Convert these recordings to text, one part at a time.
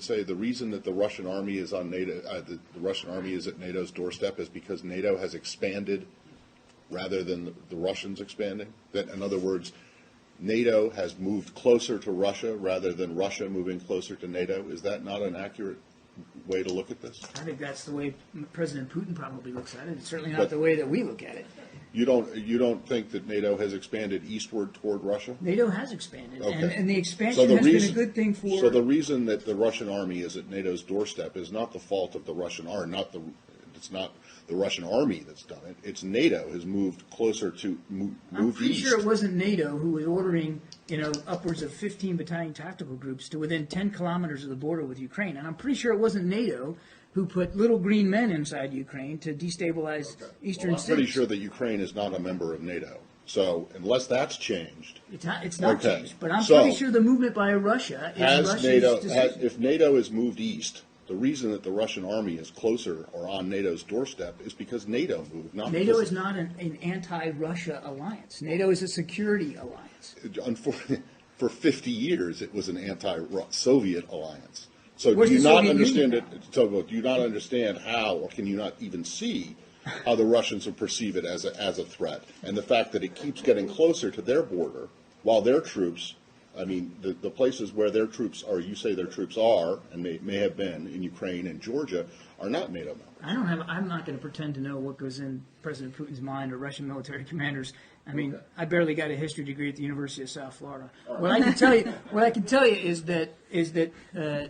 say the reason that the Russian army is on NATO, the Russian army is at NATO's doorstep is because NATO has expanded rather than the Russians expanding? That, in other words, NATO has moved closer to Russia rather than Russia moving closer to NATO? Is that not an accurate way to look at this? I think that's the way President Putin probably looks at it. It's certainly not the way that we look at it. You don't think that NATO has expanded eastward toward Russia? NATO has expanded, Okay. and the expansion has been a good thing for. So the reason that the Russian army is at NATO's doorstep is not the fault of the Russian army. It's not the Russian army that's done it. It's NATO has moved closer to moved I'm pretty east. sure it wasn't NATO who was ordering, upwards of 15 battalion tactical groups to within 10 kilometers of the border with Ukraine, and I'm pretty sure it wasn't NATO who put little green men inside Ukraine to destabilize eastern cities. I'm pretty sure that Ukraine is not a member of NATO. So unless that's changed, it's not okay. changed. But I'm So, pretty sure the movement by Russia is Russia's decision. if NATO has moved east, the reason that the Russian army is closer or on NATO's doorstep is because NATO moved. Not NATO because is not an anti-Russia alliance. NATO is a security alliance. For 50 years, it was an anti-Soviet alliance. So Where's do you the not Soviet understand Union? it? So do you not understand how, or can you not even see how the Russians will perceive it as a threat? And the fact that it keeps getting closer to their border, while their troops, I mean, the places where their troops are, you say their troops are, and may have been in Ukraine and Georgia, are not NATO members. I'm not going to pretend to know what goes in President Putin's mind or Russian military commanders. I mean, I barely got a history degree at the University of South Florida. What I can tell you is that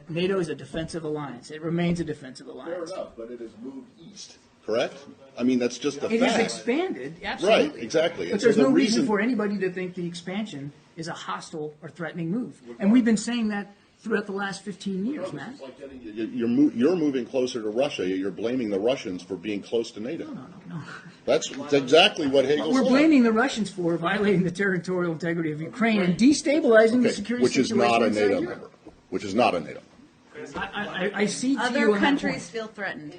NATO is a defensive alliance. It remains a defensive alliance. Fair enough, but it has moved east, correct? I mean, that's just a fact. It has expanded, absolutely. Right, exactly. But there's no reason for anybody to think the expansion is a hostile or threatening move. And we've been saying that throughout the last 15 years, Matt. It's like you're moving closer to Russia. You're blaming the Russians for being close to NATO. No. That's exactly what Hegel We're said. blaming the Russians for violating the territorial integrity of Ukraine and destabilizing the security which is situation not a inside NATO Europe. member. Which is not a NATO. I see to you Other on that countries point. feel threatened.